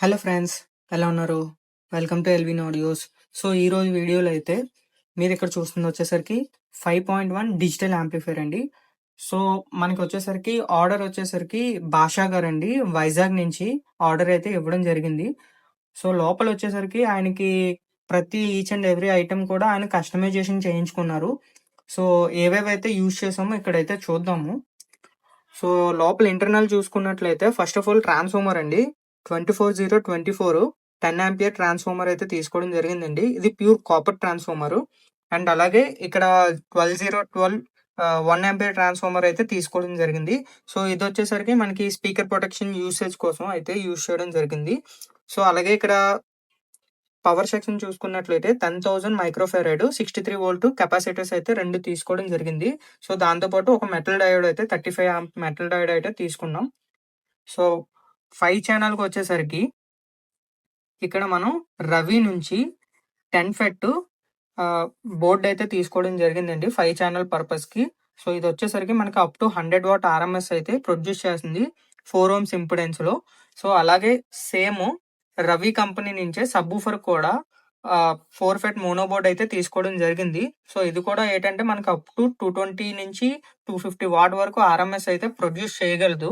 Hello friends, ఎలా ఉన్నారు? Welcome to Elvin audios. So ఈరోజు వీడియోలో అయితే మీరు ఇక్కడ చూస్తుంది వచ్చేసరికి 5.1 డిజిటల్ యాంప్లిఫైర్ అండి. సో మనకి వచ్చేసరికి ఆర్డర్ వచ్చేసరికి భాషా గారండి వైజాగ్ నుంచి ఆర్డర్ అయితే ఇవ్వడం జరిగింది. సో లోపల వచ్చేసరికి ఆయనకి ప్రతి ఈచ్ అండ్ ఎవ్రీ ఐటెం కూడా ఆయన కస్టమైజేషన్ చేయించుకున్నారు. సో ఏవేవైతే యూజ్ చేసామో ఇక్కడైతే చూద్దాము. సో లోపల ఇంటర్నల్ చూసుకున్నట్లయితే ఫస్ట్ ఆఫ్ ఆల్ ట్రాన్స్ఫార్మర్ అండి. 24/0/24 10 ఆంపియర్ ట్రాన్స్ఫార్మర్ అయితే తీసుకోవడం జరిగిందండి. ఇది ప్యూర్ కాపర్ ట్రాన్స్ఫార్మర్. అండ్ అలాగే ఇక్కడ 12/0/12 1 ఆంపియర్ ట్రాన్స్ఫార్మర్ అయితే తీసుకోవడం జరిగింది. సో ఇది వచ్చేసరికి మనకి స్పీకర్ ప్రొటెక్షన్ యూసేజ్ కోసం అయితే యూజ్ చేయడం జరిగింది. సో అలాగే ఇక్కడ పవర్ సెక్షన్ చూసుకున్నట్లయితే 10,000 మైక్రోఫెరాడ్ 63 వోల్ట్ కెపాసిటర్స్ అయితే 2 తీసుకోవడం జరిగింది. సో దాంతో పాటు ఒక మెటల్ డయోడ్ అయితే 35 ఆంప్ మెటల్ డయోడ్ అయితే తీసుకున్నాం. సో 5 ఛానల్‌కి వచ్చేసరికి ఇక్కడ మనం రవి నుంచి 10 ఫెట్ బోర్డ్ అయితే తీసుకోవడం జరిగిందండి 5 ఛానల్ పర్పస్‌కి. సో ఇది వచ్చేసరికి మనకి అప్ టు 100 వాట్ ఆర్ఎంఎస్ అయితే ప్రొడ్యూస్ చేస్తుంది 4 ఓమ్స్ ఇంపెడెన్స్‌లో. సో అలాగే సేమ్ రవి కంపెనీ నుంచే సబ్‌వూఫర్ కూడా 4 ఫెట్ మోనో బోర్డ్ అయితే తీసుకోవడం జరిగింది. సో ఇది కూడా ఏంటంటే మనకి అప్ టు 220 నుంచి 250 వాట్ వరకు ఆర్ఎంఎస్ అయితే ప్రొడ్యూస్ చేయగలదు.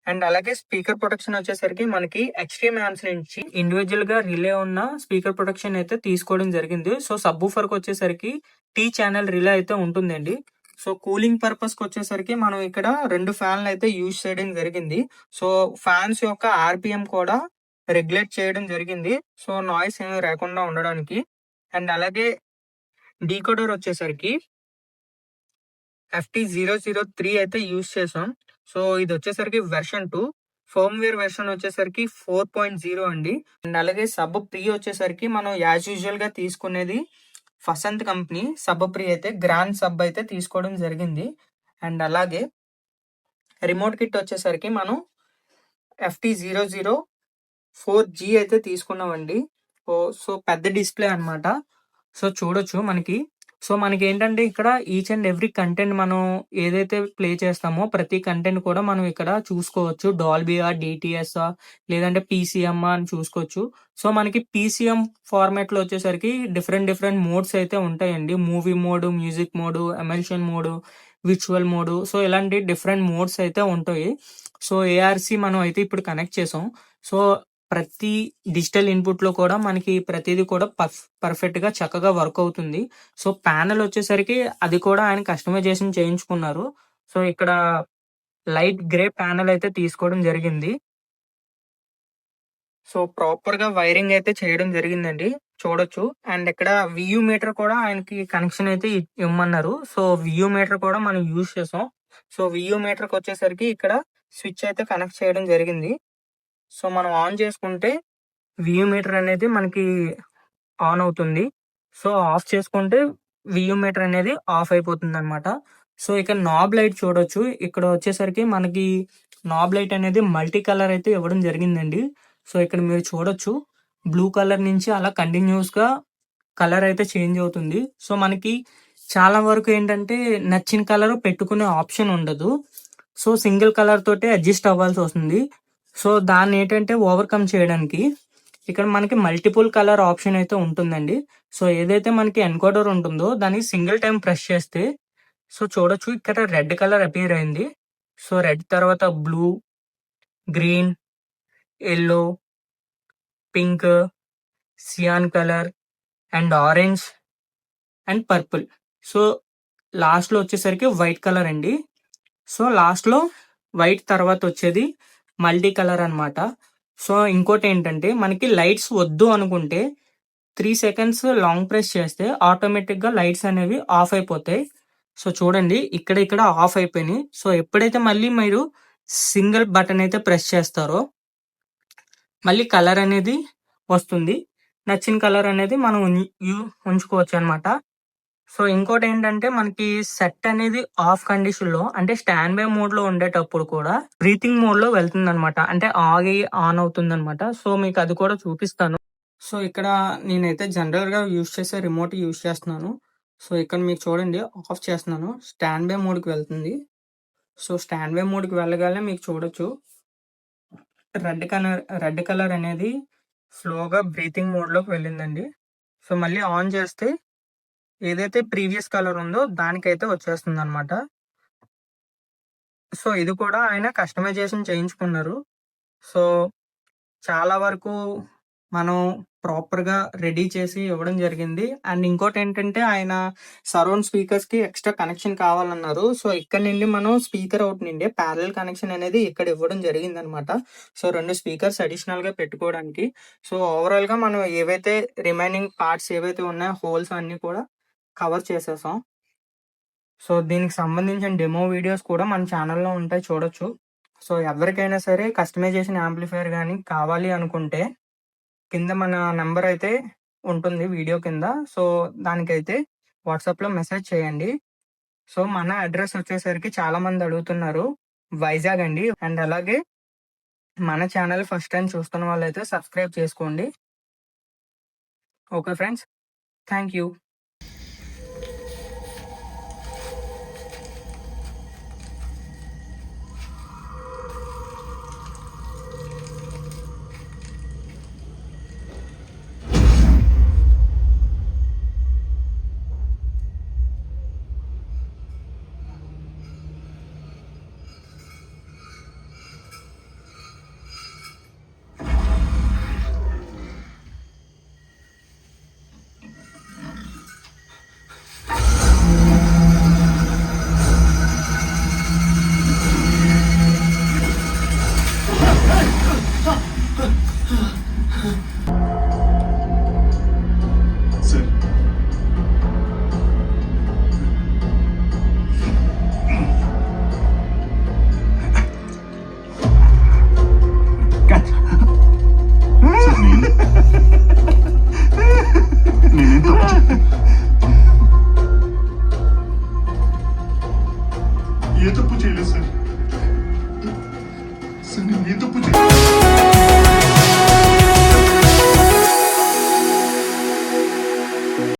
అండ్ అలాగే స్పీకర్ ప్రొటెక్షన్ వచ్చేసరికి మనకి ఎక్స్ట్రీమ్ యాంప్స్ నుంచి ఇండివిజువల్ గా రిలే ఉన్న స్పీకర్ ప్రొటెక్షన్ అయితే తీసుకోవడం జరిగింది. సో సబ్‌వూఫర్ కి వచ్చేసరికి టీ ఛానల్ రిలే అయితే ఉంటుందండి. సో కూలింగ్ పర్పస్ కి వచ్చేసరికి మనం ఇక్కడ 2 ఫ్యాన్లు అయితే యూజ్ చేయడం జరిగింది. సో ఫ్యాన్స్ యొక్క ఆర్పిఎం కూడా రెగ్యులేట్ చేయడం జరిగింది. సో నాయిస్ ఏమీ రాకుండా ఉండడానికి. అండ్ అలాగే డీకోడర్ వచ్చేసరికి FT003 అయితే యూజ్ చేసాం. సో ఇది వచ్చేసరికి వెర్షన్ 2. ఫర్మ్‌వేర్ వెర్షన్ వచ్చేసరికి 4.0 అండి. అండ్ అలాగే సబ్ ప్రీ వచ్చేసరికి మనం యాజ్ యూజువల్ గా తీసుకునేది ఫసంత్ కంపెనీ సబ్ ప్రీ అయితే గ్రాండ్ సబ్ అయితే తీసుకోవడం జరిగింది. అండ్ అలాగే రిమోట్ కిట్ వచ్చేసరికి మనం FT004G అయితే తీసుకున్నామండి. సో పెద్ద డిస్ప్లే అన్నమాట. సో చూడొచ్చు మనకి. సో మనకేంటంటే ఇక్కడ ఈచ్ అండ్ ఎవ్రీ కంటెంట్ మనం ఏదైతే ప్లే చేస్తామో ప్రతి కంటెంట్ కూడా మనం ఇక్కడ చూసుకోవచ్చు. డాల్బీయా, డీటీఎస్ఆ లేదంటే పీసీఎమ్మా అని చూసుకోవచ్చు. సో మనకి పీసీఎం ఫార్మాట్‌లో వచ్చేసరికి డిఫరెంట్ మోడ్స్ అయితే ఉంటాయండి. Movie mode, music mode, emulsion mode, virtual mode. So ఇలాంటి డిఫరెంట్ మోడ్స్ అయితే ఉంటాయి. సో ఏఆర్‌సి మనం అయితే ఇప్పుడు కనెక్ట్ చేసాం. సో ప్రతి డిజిటల్ ఇన్పుట్‌లో కూడా మనకి ప్రతీది కూడా పర్ఫెక్ట్‌గా చక్కగా వర్క్ అవుతుంది. సో ప్యానెల్ వచ్చేసరికి అది కూడా ఆయన కస్టమైజేషన్ చేయించుకున్నారు. సో ఇక్కడ లైట్ గ్రే ప్యానెల్ అయితే తీసుకోవడం జరిగింది. సో ప్రాపర్‌గా వైరింగ్ అయితే చేయడం జరిగిందండి. చూడొచ్చు. అండ్ ఇక్కడ వియూ మీటర్ కూడా ఆయనకి కనెక్షన్ అయితే ఇమ్మన్నారు. సో వియూ మీటర్ కూడా మనం యూజ్ చేసాం. సో వియూ మీటర్‌కి వచ్చేసరికి ఇక్కడ స్విచ్ అయితే కనెక్ట్ చేయడం జరిగింది. సో మనం ఆన్ చేసుకుంటే వియూ మీటర్ అనేది మనకి ఆన్ అవుతుంది. సో ఆఫ్ చేసుకుంటే వియూ మీటర్ అనేది ఆఫ్ అయిపోతుందన్నమాట. సో ఇక్కడ నాబ్ లైట్ చూడొచ్చు. ఇక్కడ వచ్చేసరికి మనకి నాబ్ లైట్ అనేది మల్టీ కలర్ అయితే ఇవ్వడం జరిగిందండి. సో ఇక్కడ మీరు చూడొచ్చు. బ్లూ కలర్ నుంచి అలా కంటిన్యూస్‌గా కలర్ అయితే చేంజ్ అవుతుంది. సో మనకి చాలా వరకు ఏంటంటే నచ్చిన కలర్ పెట్టుకునే ఆప్షన్ ఉండదు. సో సింగిల్ కలర్ తోటే అడ్జస్ట్ అవ్వాల్సొస్తుంది. సో దాన్నేంటంటే ఓవర్‌కమ్ చేయడానికి ఇక్కడ మనకి మల్టిపుల్ కలర్ ఆప్షన్ అయితే ఉంటుందండి. సో ఏదైతే మనకి ఎన్కోడర్ ఉంటుందో దాన్ని సింగిల్ టైమ్ ప్రెస్ చేస్తే సో చూడొచ్చు ఇక్కడ రెడ్ కలర్ అపియర్ అయింది. సో రెడ్ తర్వాత blue, green, yellow, pink, cyan colour and orange and purple. So లాస్ట్‌లో వచ్చేసరికి వైట్ కలర్ అండి. సో లాస్ట్‌లో వైట్ తర్వాత వచ్చేది మల్టీ కలర్ అన్నమాట. సో ఇంకోటేంటంటే మనకి లైట్స్ వద్దు అనుకుంటే 3 సెకండ్స్ లాంగ్ ప్రెస్ చేస్తే ఆటోమేటిక్‌గా లైట్స్ అనేవి ఆఫ్ అయిపోతాయి. సో చూడండి ఇక్కడ ఆఫ్ అయిపోయినాయి. సో ఎప్పుడైతే మళ్ళీ మీరు సింగిల్ బటన్ అయితే ప్రెస్ చేస్తారో మళ్ళీ కలర్ అనేది వస్తుంది. నచ్చిన కలర్ అనేది మనం ఉంచుకోవచ్చన్నమాట. సో ఇంకోటేంటంటే మనకి సెట్ అనేది ఆఫ్ కండిషన్‌లో అంటే స్టాండ్ బై మోడ్‌లో ఉండేటప్పుడు కూడా బ్రీతింగ్ మోడ్‌లో వెళ్తుందన్నమాట. అంటే ఆగి ఆన్ అవుతుందన్నమాట. సో మీకు అది కూడా చూపిస్తాను. సో ఇక్కడ నేనైతే జనరల్‌గా యూజ్ చేసే రిమోట్ యూజ్ చేస్తున్నాను. సో ఇక్కడ మీకు చూడండి ఆఫ్ చేస్తున్నాను. స్టాండ్ బై మోడ్‌కి వెళ్తుంది. సో స్టాండ్ బై మోడ్‌కి వెళ్ళగానే మీకు చూడొచ్చు. రెడ్ కలర్ అనేది స్లోగా బ్రీతింగ్ మోడ్‌లోకి వెళ్ళిందండి. సో, మళ్ళీ ఆన్ చేస్తే ఏదైతే ప్రీవియస్ కలర్ ఉందో దానికైతే వచ్చేస్తుందనమాట. సో, ఇది కూడా ఆయన కస్టమైజేషన్ చేయించుకున్నారు. సో, చాలా వరకు మనం ప్రాపర్‌గా రెడీ చేసి ఇవ్వడం జరిగింది. అండ్ ఇంకోటేంటంటే ఆయన సరౌండ్ స్పీకర్స్‌కి ఎక్స్‌ట్రా కనెక్షన్ కావాలన్నారు. సో, ఇక్కడ నుండి మనం స్పీకర్ అవుట్ నుండి ప్యారలల్ కనెక్షన్ అనేది ఇక్కడ ఇవ్వడం జరిగిందనమాట. సో, 2 స్పీకర్స్ అడిషనల్‌గా పెట్టుకోవడానికి. సో, ఓవరాల్‌గా మనం ఏవైతే రిమైనింగ్ పార్ట్స్ ఏవైతే ఉన్నాయో హోల్స్ అన్నీ కూడా కవర్ చేసేసాం. సో, దీనికి సంబంధించిన డెమో వీడియోస్ కూడా మన ఛానెల్‌లో ఉంటాయి చూడొచ్చు. సో, ఎవరికైనా సరే కస్టమైజేషన్ యాంప్లిఫైయర్ గాని కావాలి అనుకుంటే కింద మన నంబర్ అయితే ఉంటుంది వీడియో కింద. సో, దానికైతే వాట్సాప్‌లో మెసేజ్ చేయండి. సో, మన అడ్రెస్ వచ్చేసరికి చాలా మంది అడుగుతున్నారు. వైజాగ్ అండి. అండ్ అలాగే మన ఛానల్ ఫస్ట్ టైమ్ చూస్తున్న వాళ్ళైతే సబ్స్క్రైబ్ చేసుకోండి. Okay friends. Thank you. Sir నేనేం తప్పు ఏ తప్పు చేయలేదు సార్. సార్ నేను ఏ తప్పు చేయలేదు.